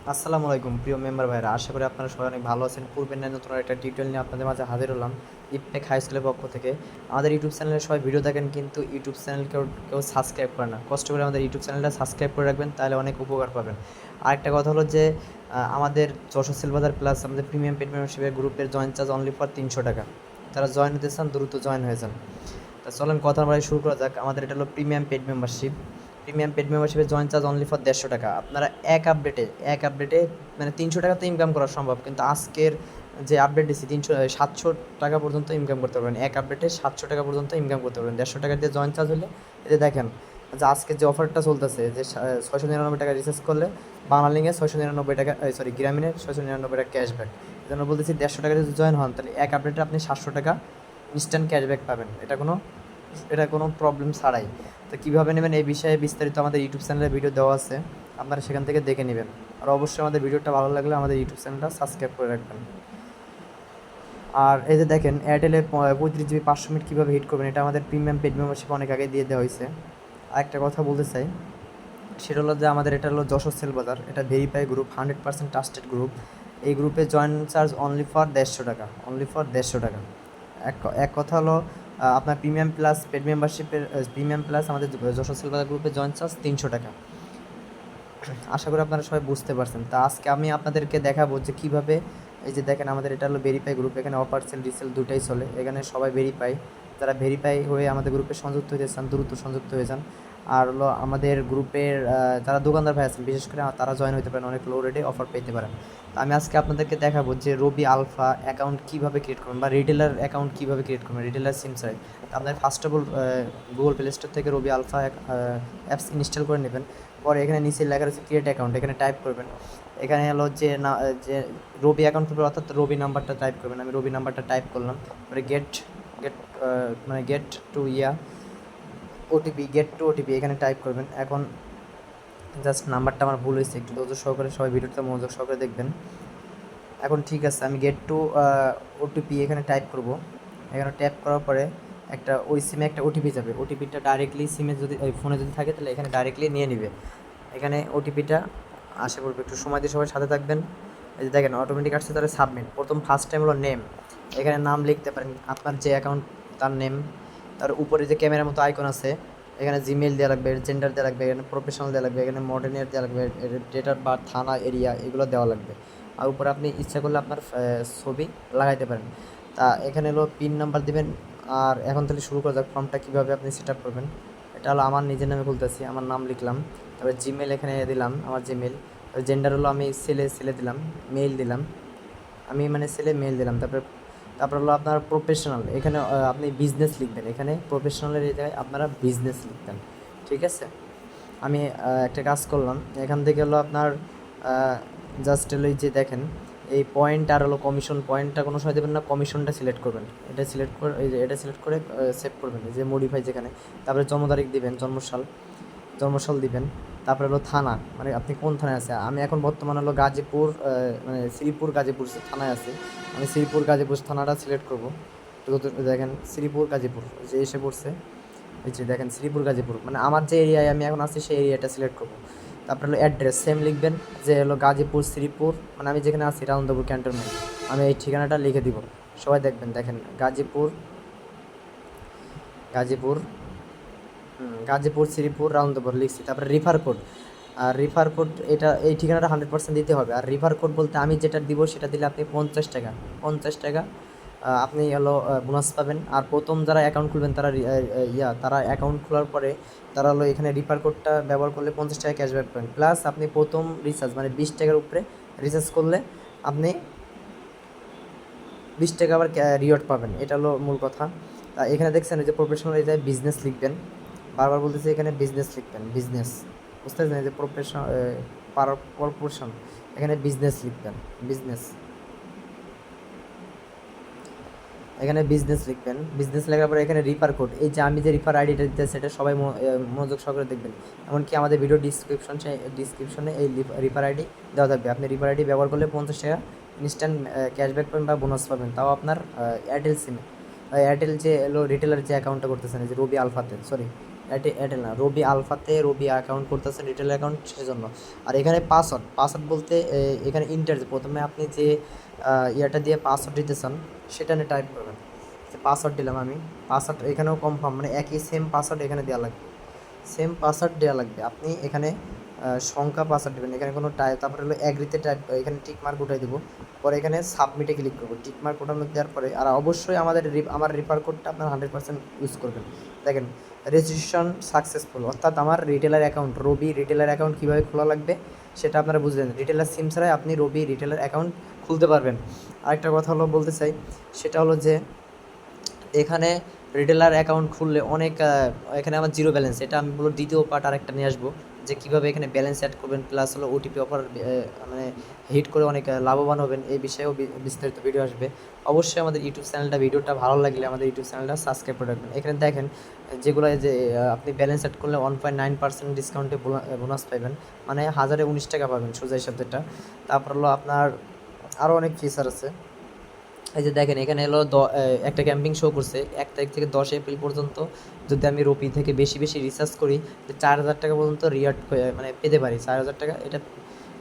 আসসালামু আলাইকুম প্রিয় মেম্বার ভাইরা, আশা করি আপনারা সবাই অনেক ভালো আছেন। পূর্বের ন্যায় নতুন একটা টিউটোরিয়াল নিয়ে আপনাদের মাঝে হাজির হলাম ইপটেক হাই স্কুলের পক্ষ থেকে। আমাদের ইউটিউব চ্যানেলে সবাই ভিডিও দেখেন, কিন্তু ইউটিউব চ্যানেল কেউ সাবস্ক্রাইব করে না। কষ্ট করে আমাদের ইউটিউব চ্যানেলটা সাবস্ক্রাইব করে রাখবেন, তাহলে অনেক উপকার পাবেন। আরেকটা কথা হলো যে আমাদের যশোর সেলবাজার প্লাস আমাদের প্রিমিয়াম পেড মেম্বারশিপের গ্রুপের জয়েন চার্জ অনলি ফর 300 টাকা। যারা জয়েন হতে চান দ্রুত জয়েন হয়ে যান। তা চলেন কথা বলা শুরু করা যাক। আমাদের এটা হলো premium paid membership. Premium paid মেম্বারশিপে জয়েন চার্জ অনলি ফর 150 টাকা। আপনারা এক আপডেটে মানে 300 টাকা তো ইনকাম করা সম্ভব, কিন্তু আজকের যে আপডেট দিচ্ছি 700 টাকা পর্যন্ত ইনকাম করতে পারবেন। এক আপডেটে 700 টাকা পর্যন্ত ইনকাম করতে পারবেন 150 টাকা দিয়ে জয়েন চার্জ হলে। এতে দেখেন যে আজকে যে অফারটা চলতেছে যে 699 টাকা রিচার্জ করলে বাংলালিংকে 699 টাকা, সরি গ্রামীণের 699 টাকা ক্যাশব্যাক। এই জন্য বলতেছি 150 টাকা যদি জয়েন হন তাহলে এক আপডেটে আপনি 700 টাকা ইনস্ট্যান্ট ক্যাশব্যাক পাবেন। এটা কোনো প্রবলেম ছাড়াই। তো কীভাবে নেবেন এই বিষয়ে বিস্তারিত আমাদের ইউটিউব চ্যানেলে ভিডিও দেওয়া আছে, আপনারা সেখান থেকে দেখে নেবেন। আর অবশ্যই আমাদের ভিডিওটা ভালো লাগলে আমাদের ইউটিউব চ্যানেলটা সাবস্ক্রাইব করে রাখবেন। আর এই যে দেখেন এয়ারটেলের 35 GB 500 মিনিট কীভাবে হিট করবেন, এটা আমাদের প্রিমিয়াম পেড মেম্বারশিপ অনেক আগে দিয়ে দেওয়া হয়েছে। আরেকটা কথা বলতে চাই, সেটা হলো যে আমাদের এটা হলো যশোর সেল বাজার, এটা ভেরিফাই গ্রুপ, 100% ট্রাস্টেড গ্রুপ। এই গ্রুপে জয়েন চার্জ অনলি ফর 150 টাকা, অনলি ফর 150 টাকা। এক কথা হলো আপনার প্রিমিয়াম প্লাস পেড মেম্বারশিপের প্রিমিয়াম প্লাস আমাদের যশোর সেল বাজার গ্রুপে জয়েন চার্জ 300 টাকা। আশা করি আপনারা সবাই বুঝতে পারছেন। তা আজকে আমি আপনাদেরকে দেখাবো যে কীভাবে, এই যে দেখেন আমাদের এটা হলো ভেরিফাই গ্রুপ, এখানে অফার সেল রিসেল দুটাই চলে। এখানে সবাই ভেরিফাই, যারা ভেরিফাই হয়ে আমাদের গ্রুপে সংযুক্ত হতে চান দ্রুত সংযুক্ত হয়ে যান। আর হলো আমাদের গ্রুপের যারা দোকানদার ভাই আছেন বিশেষ করে তারা জয়েন হতে পারেন, অনেক লো রেটে অফার পেতে পারেন। তো আমি আজকে আপনাদেরকে দেখাবো যে রবি আলফা অ্যাকাউন্ট কীভাবে ক্রিয়েট করবেন বা রিটেলার অ্যাকাউন্ট কীভাবে ক্রিয়েট করবেন, রিটেলার সিম ছাড়াই। আপনার first of all Google play store থেকে রবি আলফা অ্যাপস ইনস্টল করে নেবেন। পরে এখানে নিচে লেখা রয়েছে ক্রিয়েট অ্যাকাউন্ট, এখানে টাইপ করবেন। এখানে হলো যে রবি অ্যাকাউন্ট করবে অর্থাৎ রবি নাম্বারটা টাইপ করবেন। আমি রবি নাম্বারটা টাইপ করলাম। পরে গেট গেট মানে গেট টু ওটিপি এখানে টাইপ করবেন। এখন জাস্ট নাম্বারটা আমার ভুল হয়েছে, একটু ধৈর্য সহকারে সবাই ভিডিওটা মনোযোগ সহকারে দেখবেন। এখন ঠিক আছে, আমি গেট টু ওটিপি এখানে টাইপ করব। এখানে ট্যাপ করার পরে ওই সিমে একটা ওটিপি যাবে। ওটিপিটা ডাইরেক্টলি সিমে যদি ওই ফোনে যদি থাকে তাহলে এখানে ডাইরেক্টলি নিয়ে নেবে। এখানে ওটিপিটা আশা করবো একটু সময় দিয়ে সবাই সাথে থাকবেন। এই যে দেখেন অটোমেটিক আসছে, তাহলে সাবমিট। ফার্স্ট টাইম হলো নেম, এখানে নাম লিখতে পারেন আপনার যে অ্যাকাউন্ট তার নেম। তার উপরে যে ক্যামেরার মতো আইকন আছে এখানে জিমেল দেওয়া লাগবে, জেন্ডার দেওয়া লাগবে, এখানে প্রফেশনাল দেওয়া লাগবে, এখানে মডার্ন ইয়ার দেওয়া লাগবে, ডেট অফ বার্থ, থানা, এরিয়া এগুলো দেওয়া লাগবে। আর উপরে আপনি ইচ্ছা করলে আপনার ছবি লাগাইতে পারেন। তা এখানে হলো পিন নাম্বার দিবেন। আর এখন তাহলে শুরু করা যাক ফর্মটা কীভাবে আপনি সেট আপ করবেন। এটা হলো আমার নিজের নামে খুলতেছি, আমার নাম লিখলাম, তারপরে জিমেল এখানে দিলাম আমার জিমেল। জেন্ডার হলো আমি ছেলে দিলাম, মেল দিলাম, আমি মানে ছেলে মেল দিলাম। তারপর হলো আপনার প্রফেশনাল, এখানে আপনি বিজনেস লিখবেন। এখানে প্রফেশনালের এই জায়গায় আপনারা বিজনেস লিখবেন, ঠিক আছে। আমি একটা কাজ করলাম, এখান থেকে হলো আপনার জাস্ট হলো এই যে দেখেন এই পয়েন্ট আর হলো কমিশন, পয়েন্টটা কোনো সময় দেবেন না, কমিশনটা সিলেক্ট করবেন। এটা সিলেক্ট করে এই যে এটা সিলেক্ট করে সেভ করবেন, এই যে মডিফাই যেখানে। তারপরে জন্ম তারিখ দিবেন, জন্মসাল দিবেন। তারপরে হলো থানা, মানে আপনি কোন থানায় আছে। আমি এখন বর্তমানে হলো গাজীপুর, মানে শ্রীপুর গাজীপুর থানায় আছি। আমি শ্রীপুর গাজীপুর থানাটা সিলেক্ট করবো। দেখেন শ্রীপুর গাজীপুর যে এসে পড়ছে, এই যে দেখেন শ্রীপুর গাজীপুর, মানে আমার যে এরিয়ায় আমি এখন আছি সেই এরিয়াটা সিলেক্ট করবো। তারপরে হলো অ্যাড্রেস সেম লিখবেন, যে হলো গাজীপুর শ্রীপুর, মানে আমি যেখানে আছি রাউন্দাপুর ক্যান্টনমেন্ট, আমি এই ঠিকানাটা লিখে দিব। সবাই দেখবেন, দেখেন গাজীপুর গাজীপুর গাজীপুর শ্রীপুর রাউন্দাপুর লিখছি। তারপরে রিফার কোড, আর রিফার কোড এই ঠিকানাটা 100% দিতে হবে। আর রিফার কোড বলতে আমি যেটা দিব সেটা দিলে আপনি 50 টাকা আপনি হলো বোনাস পাবেন। আর প্রথম যারা অ্যাকাউন্ট খুলবেন তারা অ্যাকাউন্ট খোলার পরে তারা হলো এখানে রিফার কোডটা ব্যবহার করলে 50 টাকা ক্যাশব্যাক পাবেন। প্লাস আপনি প্রথম রিচার্জ মানে 20 টাকার উপরে রিচার্জ করলে আপনি 20 টাকা আবার রিওয়ার্ড পাবেন। এটা হলো মূল কথা। তা এখানে দেখছেন যে প্রফেশনাল এরিয়ায় বিজনেস লিখবেন, বারবার বলতেছি এখানে বিজনেস লিখবেন, বিজনেস বুঝতে পারছেন, যে প্রফেশন এখানে বিজনেস লিখবেন, বিজনেস লেখার পরে এখানে রিফার কোড, এই যে আমি যে রিফার আইডিটা দিতে সেটা সবাই মনোযোগ সহকারে দেখবেন। এমনকি আমাদের ভিডিও ডিসক্রিপশনে এই রিফার আইডি দেওয়া থাকবে। আপনি রিফার আইডি ব্যবহার করলে 50 টাকা ইনস্ট্যান্ট ক্যাশব্যাক পাবেন বা বোনাস পাবেন, তাও আপনার এয়ারটেল সিমে। এয়ারটেল যে রিটেলার যে অ্যাকাউন্টটা করতেছেন, যে রবি আলফাতে, সরি এয়ারটেল না, রবি আলফাতে রবি অ্যাকাউন্ট করতেছেন, রিটেল অ্যাকাউন্ট, সেজন্য। আর এখানে পাসওয়ার্ড বলতে এখানে ইন্টার প্রথমে আপনি যে ইয়াটা দিয়ে পাসওয়ার্ড দিতে চান সেটা নিয়ে টাইপ করবেন। পাসওয়ার্ড দিলাম আমি, পাসওয়ার্ড এখানেও কনফার্ম, মানে একই সেম পাসওয়ার্ড এখানে দেওয়া লাগবে, সেম পাসওয়ার্ড দেওয়া লাগবে। আপনি এখানে সংখ্যা পাসওয়ার্ড দেবেন, এখানে কোনো টাইপ, তারপরে হলো অ্যাগ্রিতে টাইপ, এখানে টিক মার্ক উঠাই দেবো, পরে এখানে সাবমিটে ক্লিক করবো। টিক মার্ক ওঠানো দেওয়ার পরে আর অবশ্যই আমার রিফার কোডটা আপনার 100% ইউজ করবেন। দেখেন রেজিস্ট্রেশন সাকসেসফুল, অর্থাৎ আমার রিটেলার অ্যাকাউন্ট, রবি রিটেলার অ্যাকাউন্ট কীভাবে খোলা লাগবে সেটা আপনারা বুঝলেন। রিটেলার সিম ছাড়াই আপনি রবি রিটেলার অ্যাকাউন্ট খুলতে পারবেন। আরেকটা কথা হলো বলতে চাই, সেটা হলো যে এখানে রিটেলার অ্যাকাউন্ট খুললে অনেক এখানে আমার জিরো ব্যালেন্স, এটা আমি বলবো দ্বিতীয় পার্ট আরেকটা নিয়ে আসবো, যে কীভাবে এখানে ব্যালেন্স অ্যাড করবেন, প্লাস হলো ওটিপি অফার মানে হিট করে অনেক লাভবান হবেন, এই বিষয়েও বিস্তারিত ভিডিও আসবে। অবশ্যই আমাদের ইউটিউব চ্যানেলটা, ভিডিওটা ভালো লাগলে আমাদের ইউটিউব চ্যানেলটা সাবস্ক্রাইব করে রাখবেন। এখানে দেখেন যেগুলো যে আপনি ব্যালেন্স অ্যাড করলে 1.9% ডিসকাউন্টে বোনাস পাবেন, মানে 1019 টাকা পাবেন সোজা হিসাব যেটা। তারপর হলো আপনার আরও অনেক ফিচার আছে। এই যে দেখেন এখানে হলো একটা ক্যাম্পিং শো করছে 1 তারিখ থেকে 10 এপ্রিল পর্যন্ত, যদি আমি রবি থেকে বেশি রিচার্জ করি 4000 টাকা পর্যন্ত রিওয়ার্ড মানে পেতে পারি, 4000 টাকা।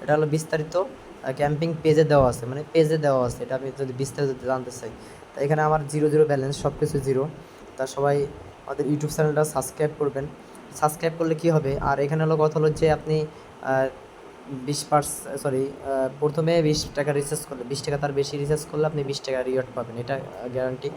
এটা হলো বিস্তারিত ক্যাম্পিং পেজে দেওয়া আছে, মানে পেজে দেওয়া আছে, এটা আমি যদি বিস্তারিত জানতে চাই। তা এখানে আমার জিরো ব্যালেন্স, সব কিছু জিরো। তা সবাই আমাদের ইউটিউব চ্যানেলটা সাবস্ক্রাইব করবেন। সাবস্ক্রাইব করলে কী হবে, আর এখানে হলো কথা হলো যে আপনি 20% প্রথমে 20 টাকা রিচার্জ করলে, 20 টাকা তার বেশি রিচার্জ করলে আপনি 20 টাকা রিওয়ার্ড পাবেন, এটা গ্যারান্টি।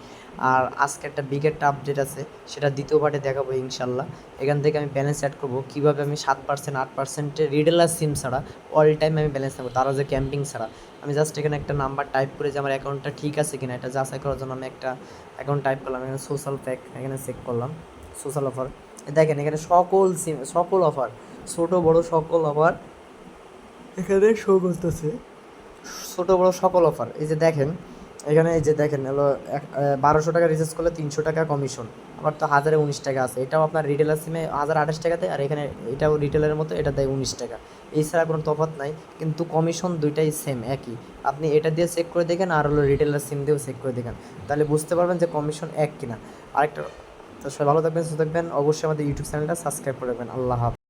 আর আজকে একটা একটা আপডেট আছে, সেটা দ্বিতীয় পার্টে দেখাবো ইনশাল্লাহ। এখান থেকে আমি ব্যালেন্স অ্যাড করবো কীভাবে আমি 7% 8%-এর রিটেলার সিম ছাড়া অল টাইম আমি ব্যালেন্স নেবো, তারা যে ক্যাম্পিং ছাড়া। আমি জাস্ট এখানে একটা নাম্বার টাইপ করে যে আমার অ্যাকাউন্টটা ঠিক আছে কিনা এটা যাচাই করার জন্য আমি একটা অ্যাকাউন্ট টাইপ করলাম, এখানে সোশ্যাল প্যাক এখানে চেক করলাম, সোশ্যাল অফার। দেখেন এখানে সকল সিম, সকল অফার, ছোটো বড়ো সকল অফার এখানে শো করতেছে, ছোটো বড়ো সকল অফার। এই যে দেখেন এখানে, এই যে দেখেন হলো 1200 টাকা রিচার্জ করলে 300 টাকা কমিশন, আবার তো 1019 টাকা আছে, এটাও আপনার রিটেলার সিমে 1028 টাকাতে, আর এখানে এটাও রিটেলারের মতো, এটা দেয় 19 টাকা। এছাড়া কোনো তফাৎ নাই, কিন্তু কমিশন দুইটাই সেম একই। আপনি এটা দিয়ে চেক করে দেখেন, আর হলো রিটেলার সিম দিয়েও চেক করে দেখেন, তাহলে বুঝতে পারবেন যে কমিশন এক কিনা। আরেকটা, তো সবাই ভালো থাকবেন, সুস্থ থাকবেন, অবশ্যই আমাদের ইউটিউব চ্যানেলটা সাবস্ক্রাইব করে রাখবেন। আল্লাহ হাফেজ।